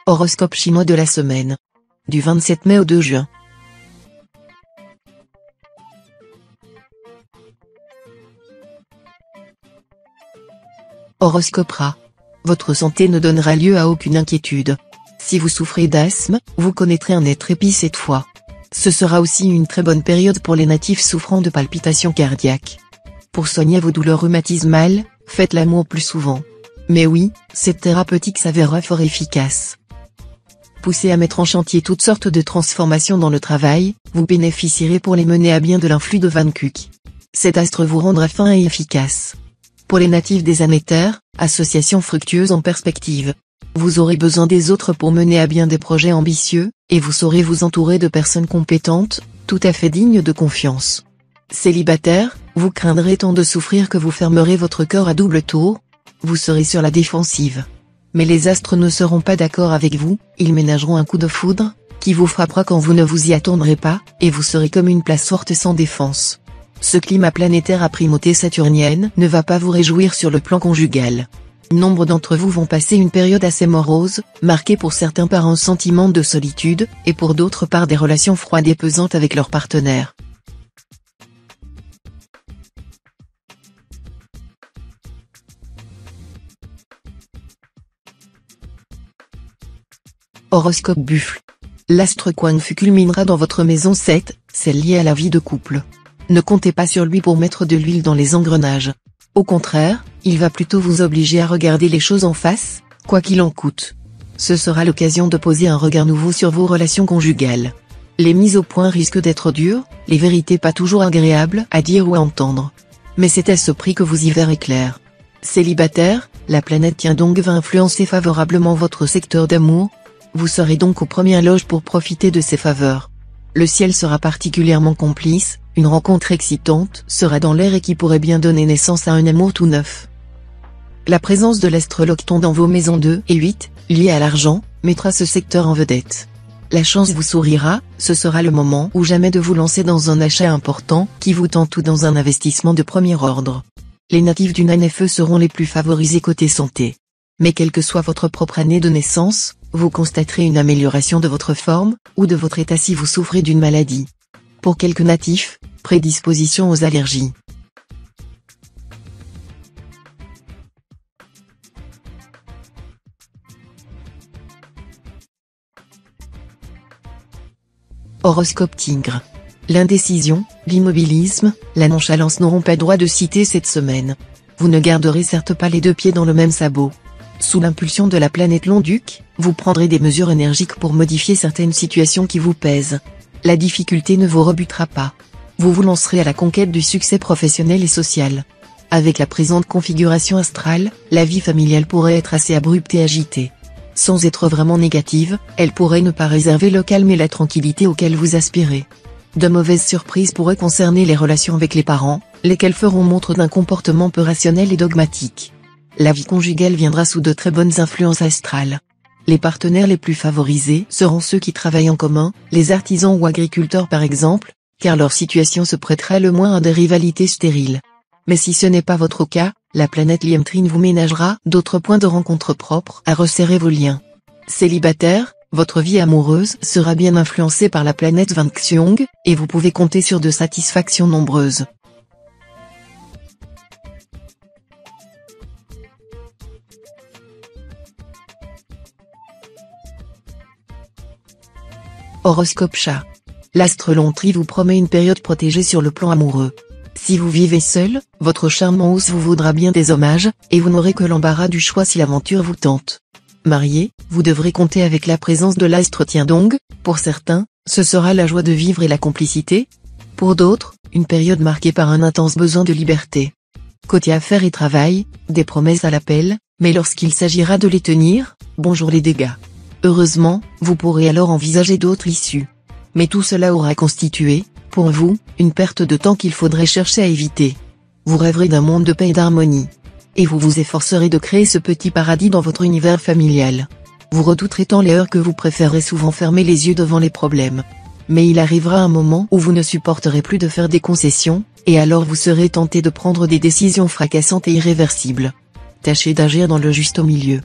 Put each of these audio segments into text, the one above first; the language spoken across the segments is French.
Horoscope chinois de la semaine. Du 27 mai au 2 juin. Horoscope Rat. Votre santé ne donnera lieu à aucune inquiétude. Si vous souffrez d'asthme, vous connaîtrez un être épi cette fois. Ce sera aussi une très bonne période pour les natifs souffrant de palpitations cardiaques. Pour soigner vos douleurs rhumatismales, faites l'amour plus souvent. Mais oui, cette thérapeutique s'avérera fort efficace. Poussé à mettre en chantier toutes sortes de transformations dans le travail, vous bénéficierez pour les mener à bien de l'influx de Van Kuk. Cet astre vous rendra fin et efficace. Pour les natifs des années terre, association fructueuse en perspective. Vous aurez besoin des autres pour mener à bien des projets ambitieux, et vous saurez vous entourer de personnes compétentes, tout à fait dignes de confiance. Célibataire, vous craindrez tant de souffrir que vous fermerez votre cœur à double tour. Vous serez sur la défensive. Mais les astres ne seront pas d'accord avec vous, ils ménageront un coup de foudre, qui vous frappera quand vous ne vous y attendrez pas, et vous serez comme une place forte sans défense. Ce climat planétaire à primauté saturnienne ne va pas vous réjouir sur le plan conjugal. Nombre d'entre vous vont passer une période assez morose, marquée pour certains par un sentiment de solitude, et pour d'autres par des relations froides et pesantes avec leur partenaire. Horoscope Buffle. L'astre Quan Fu culminera dans votre maison 7, celle liée à la vie de couple. Ne comptez pas sur lui pour mettre de l'huile dans les engrenages. Au contraire, il va plutôt vous obliger à regarder les choses en face, quoi qu'il en coûte. Ce sera l'occasion de poser un regard nouveau sur vos relations conjugales. Les mises au point risquent d'être dures, les vérités pas toujours agréables à dire ou à entendre. Mais c'est à ce prix que vous y verrez clair. Célibataire, la planète Tiandong va influencer favorablement votre secteur d'amour. Vous serez donc aux premières loges pour profiter de ses faveurs. Le ciel sera particulièrement complice, une rencontre excitante sera dans l'air et qui pourrait bien donner naissance à un amour tout neuf. La présence de l'astre Locton dans vos maisons 2 et 8, liées à l'argent, mettra ce secteur en vedette. La chance vous sourira, ce sera le moment ou jamais de vous lancer dans un achat important qui vous tente ou dans un investissement de premier ordre. Les natifs du Nanefeu seront les plus favorisés côté santé. Mais quelle que soit votre propre année de naissance, vous constaterez une amélioration de votre forme, ou de votre état si vous souffrez d'une maladie. Pour quelques natifs, prédisposition aux allergies. Horoscope Tigre. L'indécision, l'immobilisme, la nonchalance n'auront pas droit de cité cette semaine. Vous ne garderez certes pas les deux pieds dans le même sabot. Sous l'impulsion de la planète Long-Duc, vous prendrez des mesures énergiques pour modifier certaines situations qui vous pèsent. La difficulté ne vous rebutera pas. Vous vous lancerez à la conquête du succès professionnel et social. Avec la présente configuration astrale, la vie familiale pourrait être assez abrupte et agitée. Sans être vraiment négative, elle pourrait ne pas réserver le calme et la tranquillité auxquels vous aspirez. De mauvaises surprises pourraient concerner les relations avec les parents, lesquels feront montre d'un comportement peu rationnel et dogmatique. La vie conjugale viendra sous de très bonnes influences astrales. Les partenaires les plus favorisés seront ceux qui travaillent en commun, les artisans ou agriculteurs par exemple, car leur situation se prêtera le moins à des rivalités stériles. Mais si ce n'est pas votre cas, la planète Liemtrine vous ménagera d'autres points de rencontre propres à resserrer vos liens. Célibataire, votre vie amoureuse sera bien influencée par la planète Van Xiong, et vous pouvez compter sur de satisfactions nombreuses. Horoscope Chat. L'astre Lontri vous promet une période protégée sur le plan amoureux. Si vous vivez seul, votre charme en hausse vous vaudra bien des hommages, et vous n'aurez que l'embarras du choix si l'aventure vous tente. Marié, vous devrez compter avec la présence de l'astre Tiandong. Pour certains, ce sera la joie de vivre et la complicité. Pour d'autres, une période marquée par un intense besoin de liberté. Côté affaires et travail, des promesses à l'appel, mais lorsqu'il s'agira de les tenir, bonjour les dégâts. Heureusement, vous pourrez alors envisager d'autres issues. Mais tout cela aura constitué, pour vous, une perte de temps qu'il faudrait chercher à éviter. Vous rêverez d'un monde de paix et d'harmonie. Et vous vous efforcerez de créer ce petit paradis dans votre univers familial. Vous redouterez tant les heures que vous préférez souvent fermer les yeux devant les problèmes. Mais il arrivera un moment où vous ne supporterez plus de faire des concessions, et alors vous serez tenté de prendre des décisions fracassantes et irréversibles. Tâchez d'agir dans le juste milieu.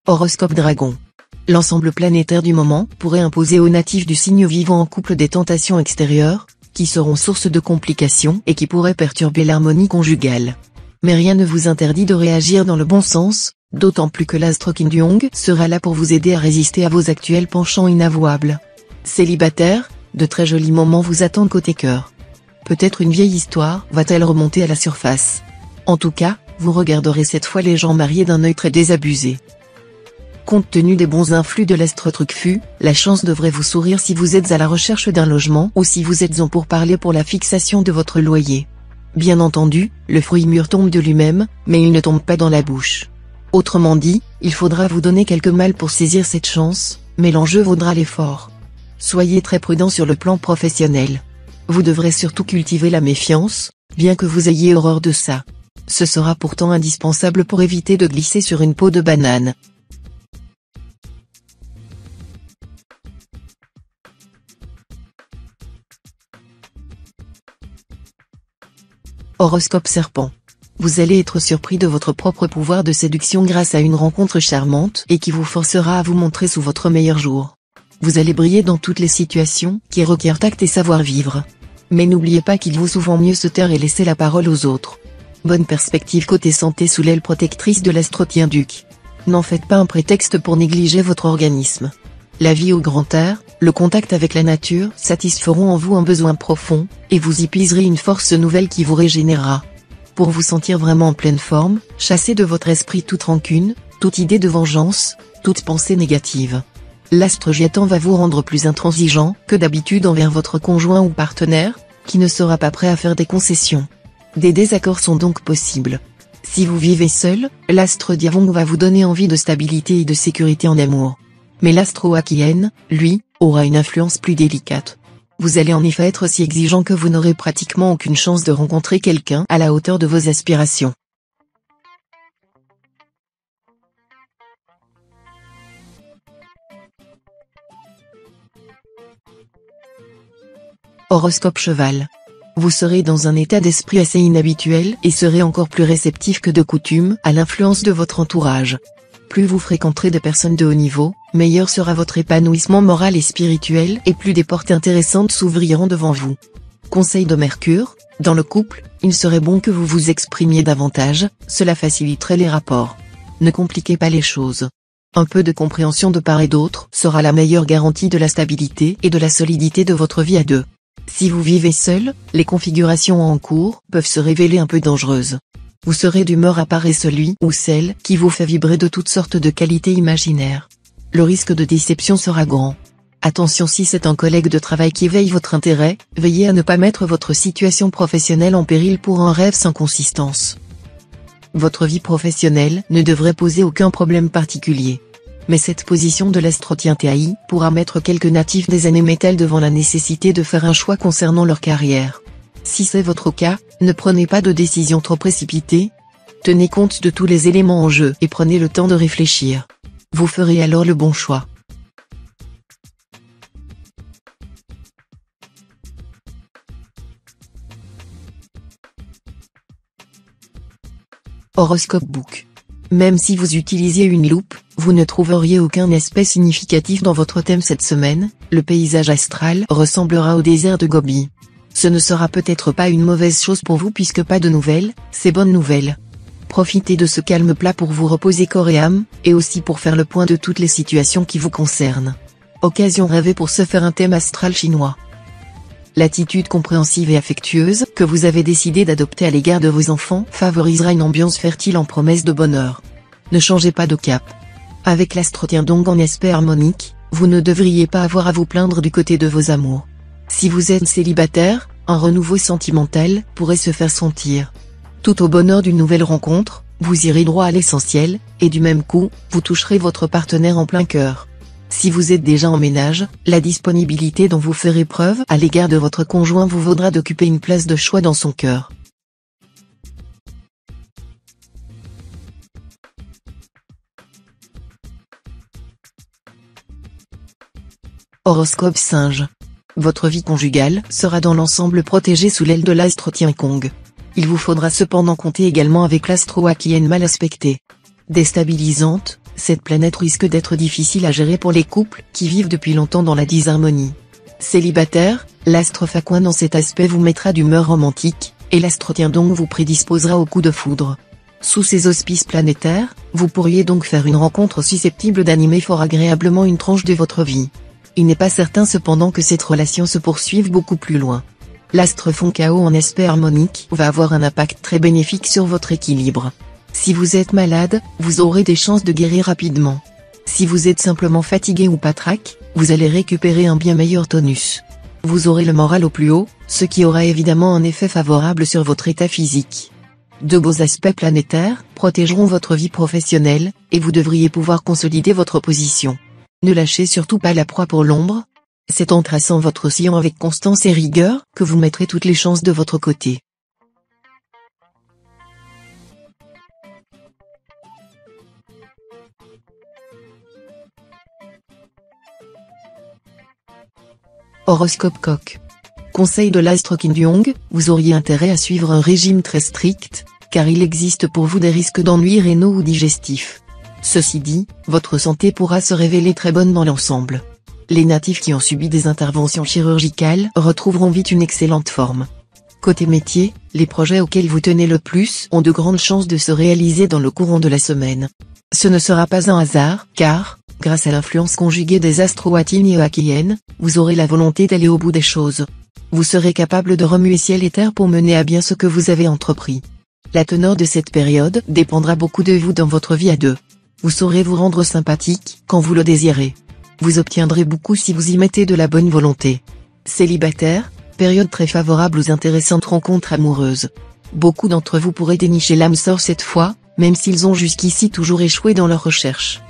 Horoscope Dragon. L'ensemble planétaire du moment pourrait imposer aux natifs du signe vivant en couple des tentations extérieures, qui seront source de complications et qui pourraient perturber l'harmonie conjugale. Mais rien ne vous interdit de réagir dans le bon sens, d'autant plus que l'astre Kim Jong sera là pour vous aider à résister à vos actuels penchants inavouables. Célibataire, de très jolis moments vous attendent côté cœur. Peut-être une vieille histoire va-t-elle remonter à la surface. En tout cas, vous regarderez cette fois les gens mariés d'un œil très désabusé. Compte tenu des bons influx de l'astre Trucfu, la chance devrait vous sourire si vous êtes à la recherche d'un logement ou si vous êtes en pourparlers pour la fixation de votre loyer. Bien entendu, le fruit mûr tombe de lui-même, mais il ne tombe pas dans la bouche. Autrement dit, il faudra vous donner quelques mal pour saisir cette chance, mais l'enjeu vaudra l'effort. Soyez très prudent sur le plan professionnel. Vous devrez surtout cultiver la méfiance, bien que vous ayez horreur de ça. Ce sera pourtant indispensable pour éviter de glisser sur une peau de banane. Horoscope Serpent. Vous allez être surpris de votre propre pouvoir de séduction grâce à une rencontre charmante et qui vous forcera à vous montrer sous votre meilleur jour. Vous allez briller dans toutes les situations qui requièrent tact et savoir-vivre. Mais n'oubliez pas qu'il vaut souvent mieux se taire et laisser la parole aux autres. Bonne perspective côté santé sous l'aile protectrice de l'astro-Tien Duc. N'en faites pas un prétexte pour négliger votre organisme. La vie au grand air, le contact avec la nature satisferont en vous un besoin profond, et vous y puiserez une force nouvelle qui vous régénérera. Pour vous sentir vraiment en pleine forme, chassez de votre esprit toute rancune, toute idée de vengeance, toute pensée négative. L'astre Giatan va vous rendre plus intransigeant que d'habitude envers votre conjoint ou partenaire, qui ne sera pas prêt à faire des concessions. Des désaccords sont donc possibles. Si vous vivez seul, l'astre Diavong va vous donner envie de stabilité et de sécurité en amour. Mais l'astro Akien, lui, aura une influence plus délicate. Vous allez en effet être si exigeant que vous n'aurez pratiquement aucune chance de rencontrer quelqu'un à la hauteur de vos aspirations. Horoscope Cheval. Vous serez dans un état d'esprit assez inhabituel et serez encore plus réceptif que de coutume à l'influence de votre entourage. Plus vous fréquenterez des personnes de haut niveau, meilleur sera votre épanouissement moral et spirituel et plus des portes intéressantes s'ouvriront devant vous. Conseil de Mercure, dans le couple, il serait bon que vous vous exprimiez davantage, cela faciliterait les rapports. Ne compliquez pas les choses. Un peu de compréhension de part et d'autre sera la meilleure garantie de la stabilité et de la solidité de votre vie à deux. Si vous vivez seul, les configurations en cours peuvent se révéler un peu dangereuses. Vous serez d'humeur à parer celui ou celle qui vous fait vibrer de toutes sortes de qualités imaginaires. Le risque de déception sera grand. Attention si c'est un collègue de travail qui éveille votre intérêt, veillez à ne pas mettre votre situation professionnelle en péril pour un rêve sans consistance. Votre vie professionnelle ne devrait poser aucun problème particulier. Mais cette position de l'astro-Tien TAI pourra mettre quelques natifs des années métal devant la nécessité de faire un choix concernant leur carrière. Si c'est votre cas, ne prenez pas de décision trop précipitée. Tenez compte de tous les éléments en jeu et prenez le temps de réfléchir. Vous ferez alors le bon choix. Horoscope Book. Même si vous utilisiez une loupe, vous ne trouveriez aucun aspect significatif dans votre thème cette semaine, le paysage astral ressemblera au désert de Gobi. Ce ne sera peut-être pas une mauvaise chose pour vous puisque pas de nouvelles, c'est bonne nouvelle. Profitez de ce calme plat pour vous reposer corps et âme, et aussi pour faire le point de toutes les situations qui vous concernent. Occasion rêvée pour se faire un thème astral chinois. L'attitude compréhensive et affectueuse que vous avez décidé d'adopter à l'égard de vos enfants favorisera une ambiance fertile en promesse de bonheur. Ne changez pas de cap. Avec l'astro-Tien Dong en aspect harmonique, vous ne devriez pas avoir à vous plaindre du côté de vos amours. Si vous êtes célibataire, un renouveau sentimental pourrait se faire sentir. Tout au bonheur d'une nouvelle rencontre, vous irez droit à l'essentiel, et du même coup, vous toucherez votre partenaire en plein cœur. Si vous êtes déjà en ménage, la disponibilité dont vous ferez preuve à l'égard de votre conjoint vous vaudra d'occuper une place de choix dans son cœur. Horoscope Singe. Votre vie conjugale sera dans l'ensemble protégée sous l'aile de l'astro-Tien Kong. Il vous faudra cependant compter également avec l'astro-Akien mal aspectée. Déstabilisante, Cette planète risque d'être difficile à gérer pour les couples qui vivent depuis longtemps dans la disharmonie. Célibataire, l'astre Faquin dans cet aspect vous mettra d'humeur romantique, et l'astre Tien donc vous prédisposera au coup de foudre. Sous ces auspices planétaires, vous pourriez donc faire une rencontre susceptible d'animer fort agréablement une tranche de votre vie. Il n'est pas certain cependant que cette relation se poursuive beaucoup plus loin. L'astre Foncao en aspect harmonique va avoir un impact très bénéfique sur votre équilibre. Si vous êtes malade, vous aurez des chances de guérir rapidement. Si vous êtes simplement fatigué ou patraque, vous allez récupérer un bien meilleur tonus. Vous aurez le moral au plus haut, ce qui aura évidemment un effet favorable sur votre état physique. De beaux aspects planétaires protégeront votre vie professionnelle, et vous devriez pouvoir consolider votre position. Ne lâchez surtout pas la proie pour l'ombre. C'est en traçant votre sillon avec constance et rigueur que vous mettrez toutes les chances de votre côté. Horoscope Coq. Conseil de l'astre Kim Jong, vous auriez intérêt à suivre un régime très strict, car il existe pour vous des risques d'ennuis rénaux ou digestifs. Ceci dit, votre santé pourra se révéler très bonne dans l'ensemble. Les natifs qui ont subi des interventions chirurgicales retrouveront vite une excellente forme. Côté métier, les projets auxquels vous tenez le plus ont de grandes chances de se réaliser dans le courant de la semaine. Ce ne sera pas un hasard, car, grâce à l'influence conjuguée des astres Watine et Akien, vous aurez la volonté d'aller au bout des choses. Vous serez capable de remuer ciel et terre pour mener à bien ce que vous avez entrepris. La teneur de cette période dépendra beaucoup de vous dans votre vie à deux. Vous saurez vous rendre sympathique quand vous le désirez. Vous obtiendrez beaucoup si vous y mettez de la bonne volonté. Célibataire, période très favorable aux intéressantes rencontres amoureuses. Beaucoup d'entre vous pourraient dénicher l'âme sœur cette fois, même s'ils ont jusqu'ici toujours échoué dans leur recherche.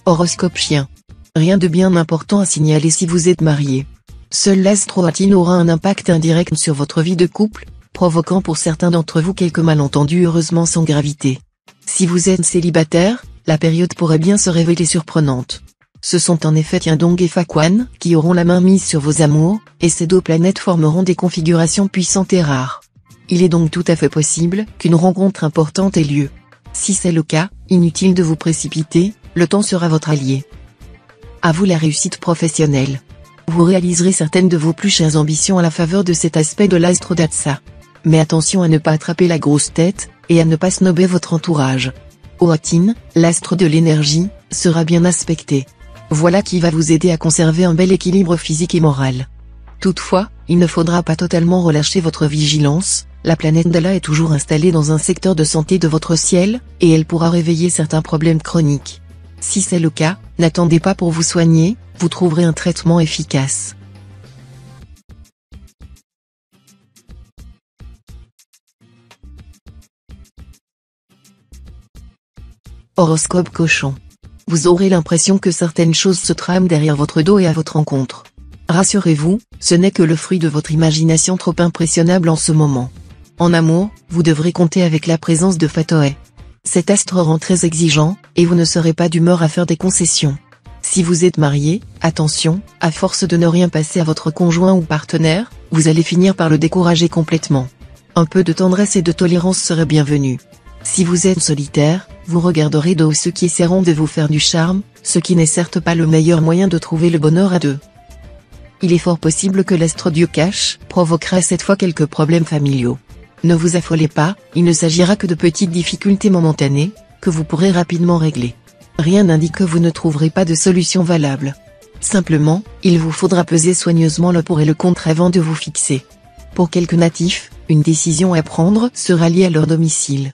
Horoscope Chien. Rien de bien important à signaler si vous êtes marié. Seul l'astre Watine aura un impact indirect sur votre vie de couple, provoquant pour certains d'entre vous quelques malentendus heureusement sans gravité. Si vous êtes célibataire, la période pourrait bien se révéler surprenante. Ce sont en effet Tiendong et Faquan qui auront la main mise sur vos amours, et ces deux planètes formeront des configurations puissantes et rares. Il est donc tout à fait possible qu'une rencontre importante ait lieu. Si c'est le cas, inutile de vous précipiter, le temps sera votre allié. À vous la réussite professionnelle. Vous réaliserez certaines de vos plus chères ambitions à la faveur de cet aspect de l'astre d'Atsa. Mais attention à ne pas attraper la grosse tête, et à ne pas snober votre entourage. Watine, l'astre de l'énergie, sera bien aspecté. Voilà qui va vous aider à conserver un bel équilibre physique et moral. Toutefois, il ne faudra pas totalement relâcher votre vigilance, la planète Dala est toujours installée dans un secteur de santé de votre ciel, et elle pourra réveiller certains problèmes chroniques. Si c'est le cas, n'attendez pas pour vous soigner, vous trouverez un traitement efficace. Horoscope Cochon. Vous aurez l'impression que certaines choses se trament derrière votre dos et à votre encontre. Rassurez-vous, ce n'est que le fruit de votre imagination trop impressionnable en ce moment. En amour, vous devrez compter avec la présence de Fatoé. Cet astre rend très exigeant, et vous ne serez pas d'humeur à faire des concessions. Si vous êtes marié, attention, à force de ne rien passer à votre conjoint ou partenaire, vous allez finir par le décourager complètement. Un peu de tendresse et de tolérance serait bienvenu. Si vous êtes solitaire, vous regarderez de haut ceux qui essaieront de vous faire du charme, ce qui n'est certes pas le meilleur moyen de trouver le bonheur à deux. Il est fort possible que l'astre Dieu cache provoquera cette fois quelques problèmes familiaux. Ne vous affolez pas, il ne s'agira que de petites difficultés momentanées, que vous pourrez rapidement régler. Rien n'indique que vous ne trouverez pas de solution valable. Simplement, il vous faudra peser soigneusement le pour et le contre avant de vous fixer. Pour quelques natifs, une décision à prendre sera liée à leur domicile.